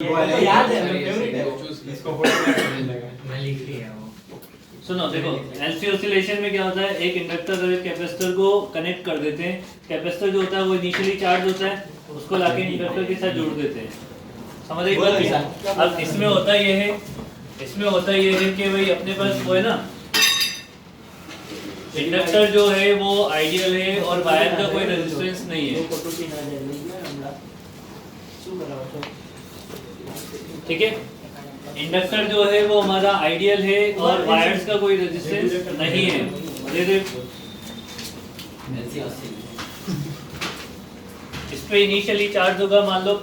याद है फेवरेट है इसको मैं लिख लिया वो। सुनो देखो एलसी ऑसिलेशन में क्या होता है, एक इंडक्टर और एक कैपेसिटर को कनेक्ट कर देते हैं। कैपेसिटर जो होता है वो इनिशियली चार्ज होता है, उसको लाके इंडक्टर के साथ जोड़ देते हैं। समझ एक बात। अब इसमें होता ये है, इसमें होता ये है कि भाई अपने पास वो है ना, इंडक्टर जो है वो आइडियल है और वायर का कोई रेजिस्टेंस नहीं है, ठीक है। इंडक्टर जो है वो हमारा आइडियल है और वायर्स का कोई रेजिस्टेंस नहीं है। इस पे इनिशियली चार्ज होगा, मान लो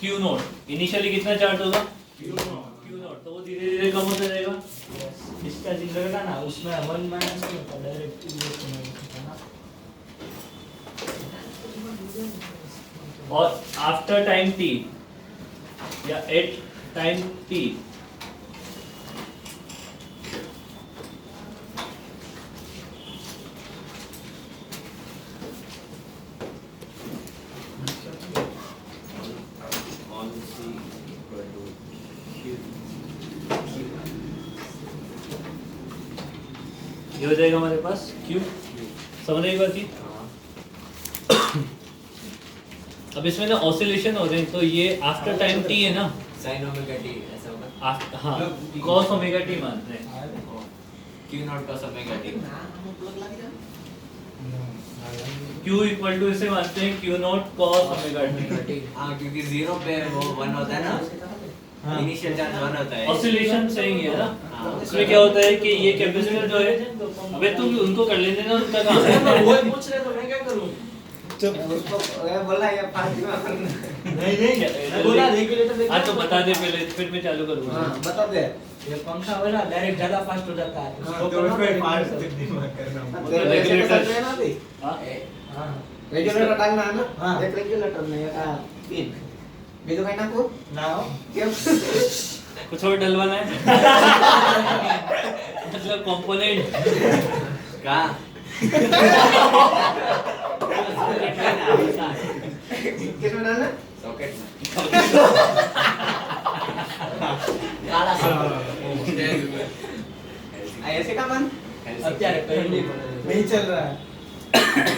Q नोट। इनिशियली कितना चार्ज होगा? Q note. तो वो धीरे धीरे कम होता जाएगा। इसका जिंदगी का ना उसमें 1 माइनस नहीं होता, डायरेक्ट होता ना। और आफ्टर टाइम t या एट टाइम t ये हो जाएगा हमारे पास Q। समझ एक बात की। अब इसमें ना ऑसिलेशन हो रहे हैं, तो ये आफ्टर टाइम t है ना, sin ओमेगा t ऐसा होगा। हाँ cos ओमेगा t मानते हैं। q naught cos omega t। Q equal to इसे मानते हैं Q naught cos omega t। हाँ, क्योंकि 0 पे वो 1 होता है ना, इनिशियल चार्ज 1 होता है। ऑसिलेशन सही है ना। इसमें क्या होता है कि ये कैपेसिटर जो है, अबे तुम उनको कर लेने ना, उनका काम है। वो पूछ रहे तो मैं क्या करूं? चुप उसको बोला ये फातिमा करना नहीं बोला रेगुलेटर। हाँ तो बता दे पहले, फिर मैं चालू करूँगा। हाँ बता दे। ये पंखा है ना, डायरेक्ट ज्यादा फास्ट हो जाता है। हाँ, उसको तो करना उसको फास्ट फास्ट दिमाग करना। तो रेगुलेटर ना भी हाँ हां रेगुलेटर डालना है ना। हाँ। एक रेगुलेटर में पिन बीजो कहीं ना को ना हो क्यों कुछ और डलवाना है। मतलब कंपोनेंट कहाँ? किसमें डालना सॉकेट में। काला सा ऐसे का बन અત્યારે પહેલી नहीं चल रहा है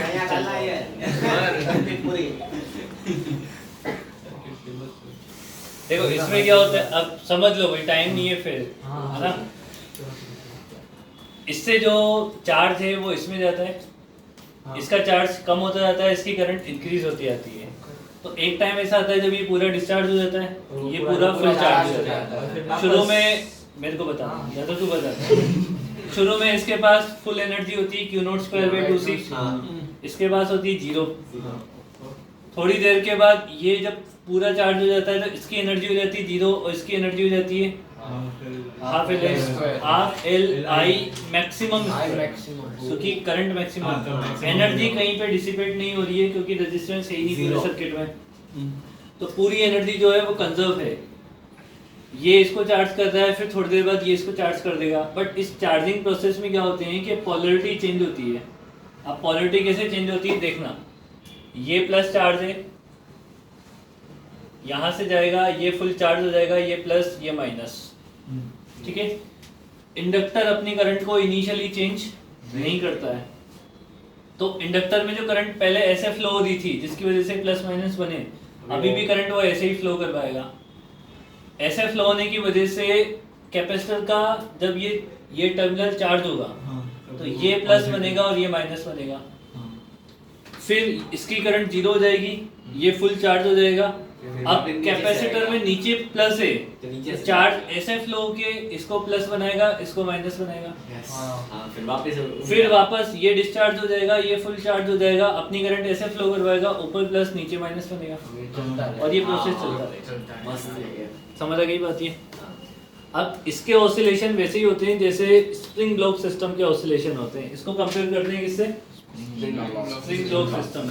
नया डालना है पूरी देखो इसमें क्या होता है, अब समझ लो भाई, टाइम नहीं है फिर, है ना। इससे जो चार्ज है वो इसमें जाता है, इसका चार्ज कम होता जाता है, इसकी करंट इंक्रीज होती जाती है। तो एक टाइम ऐसा आता है जब ये पूरा डिस्चार्ज हो जाता है, ये पूरा फुल चार्ज हो जाता है। शुरू में मेरे को बता या तो तू बता। शुरू में इसके पास फुल एनर्जी होती है Q naught square by 2c, इसके पास होती है 0। थोड़ी देर के बाद ये जब पूरा चार्ज हो जाता है तो इसकी एनर्जी हो जाती है 0 और इसकी एनर्जी हो जाती है हाफ एल आई मैक्सिमम, क्योंकि करंट मैक्सिमम। एनर्जी कहीं पे डिसिपेट नहीं हो रही है क्योंकि रेजिस्टेंस है ही नहीं पूरे सर्किट में, तो पूरी एनर्जी जो है वो कंजर्व है। ये इसको चार्ज कर रहा है, फिर थोड़ी देर बाद ये इसको चार्ज कर देगा। बट इस चार्जिंग प्रोसेस में क्या होते हैं कि पोलैरिटी चेंज होती है। अब पोलैरिटी कैसे चेंज होती है देखना, ये प्लस चार्ज है, यहाँ से जाएगा ये फुल चार्ज हो जाएगा, ये प्लस ये माइनस, ठीक है। इंडक्टर अपनी करंट को इनिशियली चेंज नहीं करता है, तो इंडक्टर में जो करंट पहले ऐसे फ्लो हो रही थी जिसकी वजह से प्लस माइनस बने, अभी भी करंट वो ऐसे ही फ्लो करवाएगा। ऐसे फ्लो होने की वजह से कैपेसिटर का जब ये टर्मिनल चार्ज होगा तो ये प्लस बनेगा और ये माइनस बनेगा। फिर इसकी करंट 0 हो जाएगी, ये फुल चार्ज हो जाएगा। अब कैपेसिटर में नीचे प्लस है, चार्ज ऐसे फ्लो होके इसको प्लस बनाएगा, इसको माइनस बनाएगा। फिर वापस ये डिस्चार्ज हो जाएगा, ये फुल चार्ज हो जाएगा, अपनी करंट ऐसे फ्लो करवाएगा, ऊपर प्लस नीचे माइनस बनेगा, और ये प्रोसेस चलता रहेगा। समझ आ गई बात ये। अब इसके ऑसिलेशन वैसे ही होते हैं जैसे स्प्रिंग ब्लॉक सिस्टम के ऑसिलेशन होते हैं। इसको कंपेयर करते हैं किससे? Spring block system.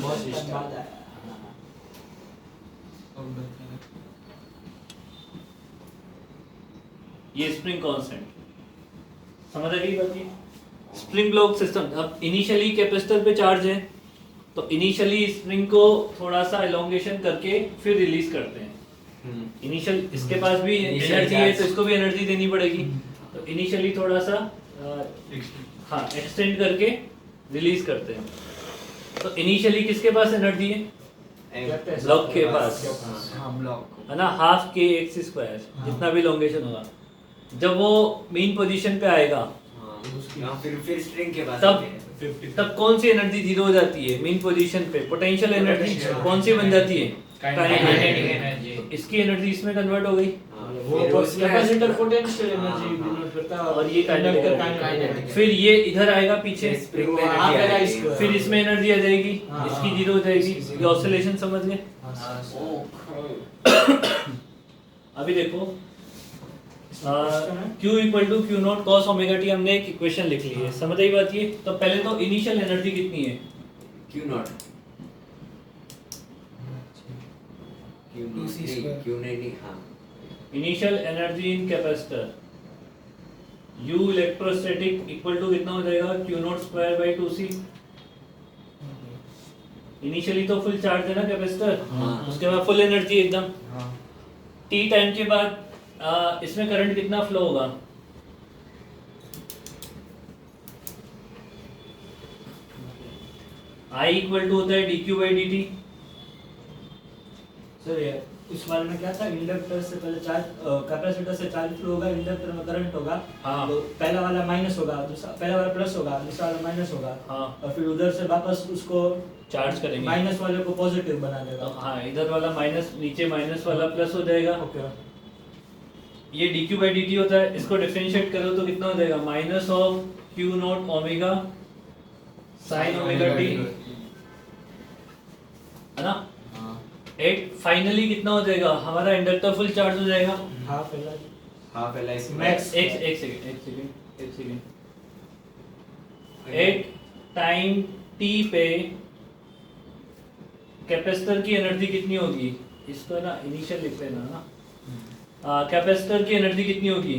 ये स्प्रिंग कांस्टेंट, समझ आ गई बात ये। स्प्रिंग ब्लॉक सिस्टम, अब इनिशियली कैपेसिटर पे चार्ज है तो इनिशियली स्प्रिंग को थोड़ा सा एलोंगेशन करके फिर रिलीज करते हैं। इनिशियल इसके पास भी Initial एनर्जी है charge. तो इसको भी एनर्जी देनी पड़ेगी। तो इनिशियली थोड़ा सा हाँ एक्सटेंड करके रिलीज करते हैं। तो इनिशियली किसके पास एनर्जी है? ब्लॉक के पास हाँ ब्लॉक है ना, हाफ के एक्स स्क्वायर जितना भी लोंगेशन होगा। जब वो मेन पोजीशन पे आएगा फिर स्ट्रिंग के पास तब कौन सी एनर्जी जीरो हो जाती है? मेन पोजीशन पे पोटेंशियल एनर्जी कौन सी बन जाती है? Kinetic energy. तो इसकी एनर्जी इसमें कन्वर्ट हो गई वो कैपेसिटर पोटेंशियल एनर्जी डिनोट करता है और ये कंडक्टर काइनेटिक। फिर ये इधर आएगा पीछे, स्प्रिंग में वहाँ पे एनर्जी राइस आएगी। फिर इसमें एनर्जी आ जाएगी, हाँ। इसकी जीरो हो जाएगी। ये ऑसिलेशन समझ गए? अभी देखो Q equal to Q naught cos omega T, हमने एक इक्वेशन लिख ली है, समझ आई बात ये? तो पहले तो इनिशियल एनर्जी कितनी है? क्यू नॉट क्यू नहीं हाँ initial energy in capacitor U electrostatic equal to कितना हो जाएगा? Q naught square by 2C। Initially तो फुल चार्ज है ना कैपेसिटर, हाँ। उसके बाद फुल एनर्जी एकदम। हाँ T टाइम के बाद इसमें करंट कितना फ्लो होगा? I इक्वल टू होता है dq बाई dt। सर ये इस बारे में क्या था, इंडक्टर से पहले चार्ज कैपेसिटर से चार्ज फ्लो होगा, इंडक्टर में करंट होगा। हाँ। तो पहला वाला माइनस होगा, दूसरा पहला वाला प्लस होगा, दूसरा वाला माइनस होगा। हाँ। और फिर उधर से वापस उसको चार्ज करेंगे। माइनस वाले को पॉजिटिव बना देगा। तो हाँ, इधर वाला माइनस, नीचे माइनस वाला प्लस हो जाएगा। ओके। ये dq बाई dt होता है, इसको डिफरेंशिएट करो तो कितना हो जाएगा? Minus of q not omega sine omega t, है ना? हाँ एट फाइनली कितना हो जाएगा? हमारा इंडक्टर फुल चार्ज हो जाएगा। हाँ पहला हाँ पहला इसमें Max- एक सेकंड एट टाइम t पे कैपेसिटर की एनर्जी कितनी होगी? इसको ना इनिशियल लिख लेना ना। कैपेसिटर की एनर्जी कितनी होगी?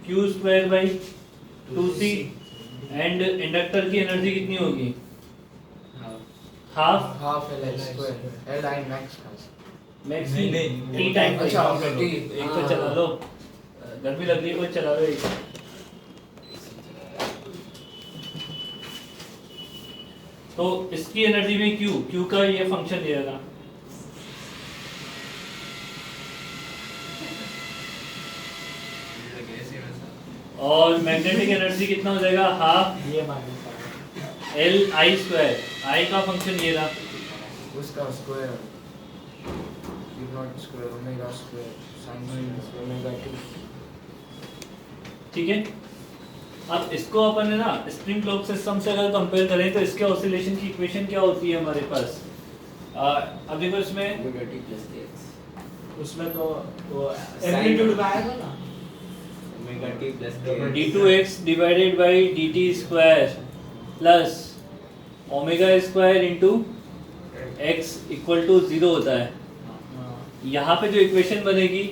Q square by 2C। And inductor की एनर्जी कितनी होगी? Half half L square L I max maxi नहीं, टी टाइम का अच्छा, काम कर लो। टी। एक तो हाँ। चला लो, गर्मी लग रही है, कोई चला लो एक। तो इसकी एनर्जी में Q का ये फंक्शन दिया था। और मैग्नेटिक एनर्जी कितना हो जाएगा? हाफ ये माइनस एल आई स्क्वायर। आई का फंक्शन ये था। उसका square Q not square omega square sine omega T. ठीक है, अब इसको अपन है ना स्प्रिंग क्लॉक सिस्टम से अगर कंपेयर करें तो इसके ऑसिलेशन की इक्वेशन क्या होती है हमारे पास? अब देखो इसमें उसमें तो वो एम्पलीट्यूड में आएगा ना। Omega T plus d2x divided by dt square plus omega square into x equal to 0 होता है। यहाँ पे जो इक्वेशन बनेगी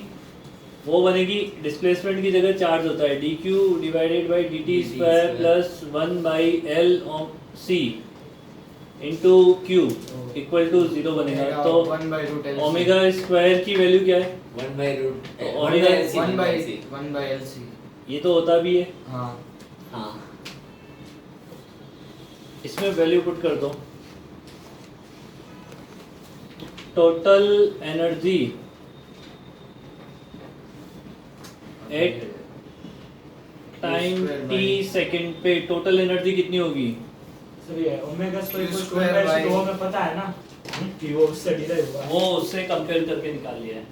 वो बनेगी, डिस्प्लेसमेंट की जगह चार्ज होता है dq divided by dt square plus 1 by l c into q equal to 0 बनेगा। तो 1 by root LC omega square की वैल्यू क्या है? 1 by root omega 1 by LC। ये तो होता भी है, हाँ हाँ इसमें वैल्यू पुट कर दो। Total energy at time t second पे टोटल एनर्जी कितनी होगी? सर ये ओमेगा स्क्वायर Q को square स्क्वायर by- तो हमें पता है ना कि वो उससे डिराइव हुआ है। वो उससे कंपेयर करके निकाल लिया है।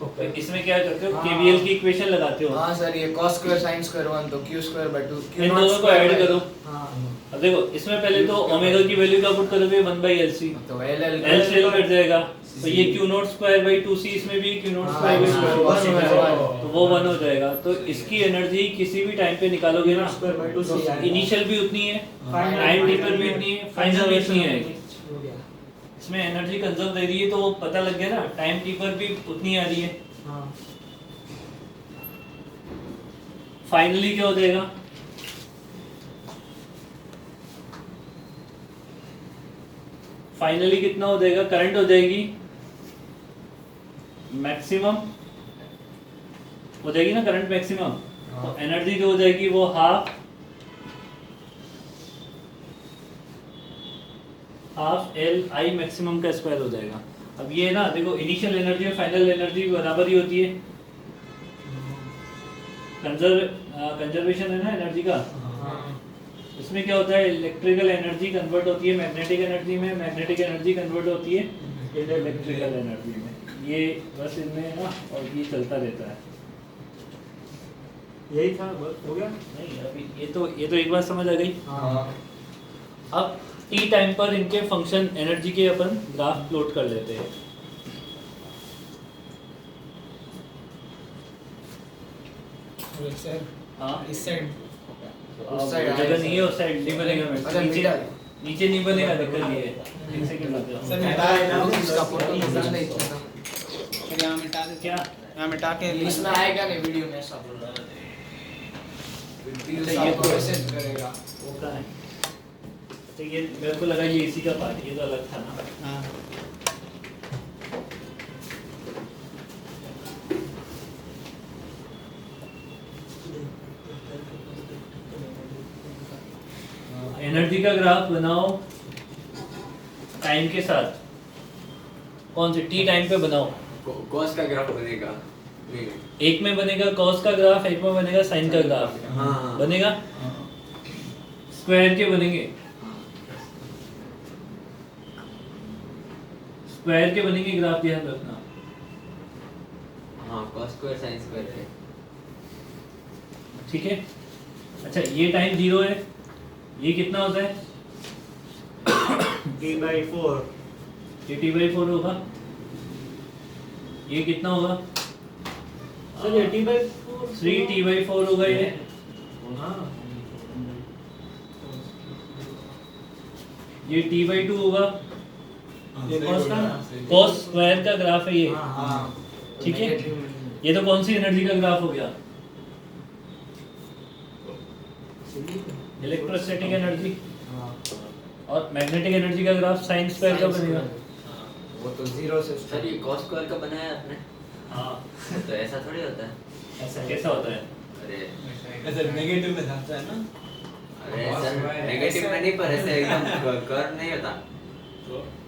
ओके। इसमें क्या करते हो? हाँ। केवीएल की इक्वेशन लगाते हो, हाँ सर, ये cos स्क्वायर sin स्क्वायर 1 तो q square by 2 q in not दोनों को स्क्वायर ऐड by- करो। हाँ अब देखो इसमें पहले तो ओमेगा की वैल्यू का पुट करोगे 1 बाई एल सी, तो एल एल एल से एल कट जाएगा। तो ये Q not square by 2c, इसमें भी क्यू नॉट हाँ, स्क्वायर बाई हाँ, 2c वन बचेगा। हो तो वो 1 हो जाएगा। तो इसकी एनर्जी किसी भी टाइम पे निकालोगे ना, स्क्वायर बाय 2 से आएगा। इनिशियल भी उतनी है, Final टाइम भी टेपर भी उतनी है, फाइनल भी उतनी आएगी। हो गया। इसमें एनर्जी कंजर्व दे रही है तो पता लग गया ना, टाइम टेपर भी उतनी आ रही है। हाँ फाइनली क्या हो जाएगा? फाइनली कितना हो जाएगा? करंट हो जाएगी मैक्सिमम हो जाएगी ना करंट मैक्सिमम, तो एनर्जी जो हो जाएगी वो हाफ एल आई मैक्सिमम का स्क्वायर हो जाएगा। अब ये ना देखो इनिशियल एनर्जी और फाइनल एनर्जी बराबर ही होती है, कंजर्वेशन है ना एनर्जी का। इसमें क्या होता है, इलेक्ट्रिकल एनर्जी कन्वर्ट होती है मैग्नेटिक एनर्जी में, मैग्नेटिक एनर्जी कन्वर्ट होती है इलेक्ट्रिकल एनर्जी में। ये बस इनमें है ना, और ये चलता रहता है। यही था, हो गया। नहीं अभी ये तो एक बात समझ आ गई। अब टी टाइम पर इनके फंक्शन एनर्जी के अपन ग्राफ प्लॉट कर लेते हैं। हाँ इस साइड अब जगह नहीं है उस साइड नहीं बनेगा, अच्छा, नीचे मिडल। नीचे नहीं बनेगा, दिक्कत ये है। एक सेकंड लग जाओ। क्या यहाँ मिटा के इसमें आएगा नहीं वीडियो में, ऐसा बोल रहा है ये प्रोसेस करेगा। वो कहाँ है? तो ये मेरे को लगा ये इसी का पार्ट, ये तो अलग था ना। हाँ एनर्जी का ग्राफ बनाओ टाइम के साथ, कौन से टी टाइम पे बनाओ। कॉस का ग्राफ बनेगा। नहीं, एक में बनेगा कॉस का ग्राफ, एक में बनेगा साइन का ग्राफ। हाँ। बनेगा स्क्वायर के बनेंगे, स्क्वायर के बनेंगे ग्राफ, ध्यान रखना। हाँ कॉस स्क्वायर साइन स्क्वायर के। ठीक है। अच्छा ये टाइम 0 है, ये कितना होता है? T/4 ये T/4 होगा। ये कितना होगा? सर ये T/4 3T/4 होगा ये। हाँ ये T/2 होगा। ये cos का ना? cos स्क्वायर का ग्राफ है ये। हाँ ठीक है। ये तो कौन सी एनर्जी का ग्राफ हो गया? Electrostatic energy. और मैग्नेटिक एनर्जी का ग्राफ साइन स्क्वायर का बनेगा। वो तो 0 से सर ये कॉस स्क्वायर का बनाया आपने? हाँ तो ऐसा थोड़ी होता है। ऐसा कैसा होता है? अरे ऐसे नेगेटिव में जाता है ना। अरे सर नेगेटिव में नहीं, पर ऐसे एकदम कर्व नहीं होता,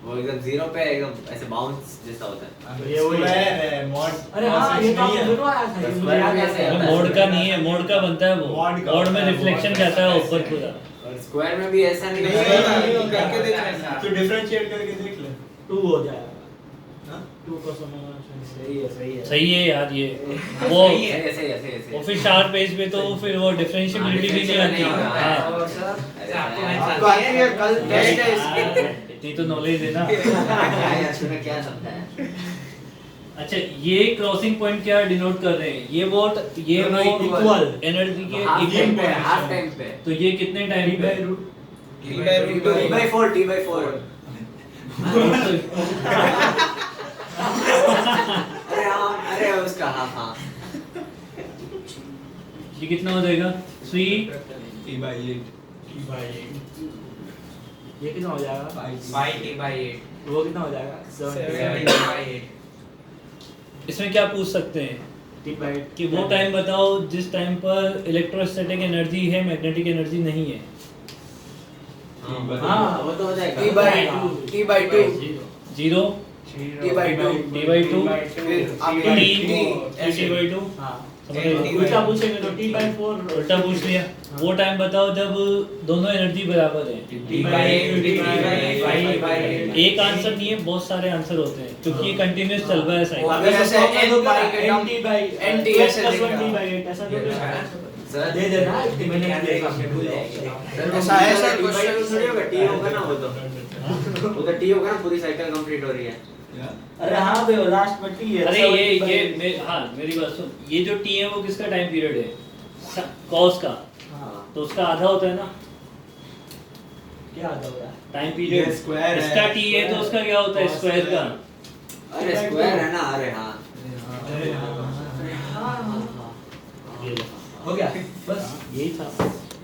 वो एकदम 0 पे एकदम ऐसे बाउंस जैसा होता है। ये वही है मॉड। अरे हाँ ये तो आपने दोनों आया था, ये मुझे याद कैसे है। होता है? मोड का नहीं है, मोड का बनता है वो। मोड का मोड में होता है, रिफ्लेक्शन वो जाता है ऐसा ऊपर है। पूरा। और स्क्वायर में भी ऐसा नहीं नहीं, होता। नहीं, नहीं, करके देख लेना। तू डिफरेंशिएट करके देख ले। 2 हो जाएगा। हाँ? 2 cos ओमेगा सही है सही है। सही है यार ये। वो सही है, ऐसे ऐसे ऐसे। और फिर शार्प एज पे तो फिर वो डिफरेंशिएबिलिटी भी नहीं आती। हाँ आपको आती है, कल टेस्ट है इसकी। इतनी तो नॉलेज है ना। क्या समझा है? अच्छा ये क्रॉसिंग पॉइंट क्या डिनोट कर रहे हैं? ये वो equal एनर्जी के हाफ टाइम इक्वल। पे, हाफ टाइम पे। तो ये कितने टाइम पे? T/4 T/4। अरे हाँ, अरे उसका हाफ। हाँ ये कितना हो जाएगा? 3 T/8 ये कितना हो जाएगा? T/8 वो कितना हो जाएगा? 7 T/8 इसमें क्या पूछ सकते हैं T/8 कि वो टाइम बताओ जिस टाइम पर इलेक्ट्रोस्टैटिक एनर्जी है, मैग्नेटिक एनर्जी नहीं है। हाँ वो तो हो जाएगा। T/2 0 T/2 T/2 फिर आपका T/2 हाँ समझ रहे हो? उल्टा पूछेंगे तो T/4 उल्टा पूछ लिया। वो टाइम बताओ जब दोनों एनर्जी बराबर है। एक आंसर नहीं है, बहुत सारे आंसर होते हैं क्योंकि ये कंटिन्यूअस चल रहा है साइकिल। अगर ऐसे NT ऐसे ऐसा तो सर दे देना इसके मैंने ऐसा है सर T/2 थोड़ी होगा, T होगा ना वो तो T होगा ना, पूरी साइकिल कंप्लीट हो रही है। अरे हाँ बे लास्ट में T है। अरे हाँ मेरी बात सुन, ये जो टी है वो किसका टाइम पीरियड है? कॉस का। हाँ तो उसका आधा होता है ना क्या आता हो रहा है? Time period. ये स्क्वायर है। इसका टी है तो उसका क्या होता है? स्क्वायर का। अरे स्क्वायर है ना। अरे हाँ हो गया बस यही था।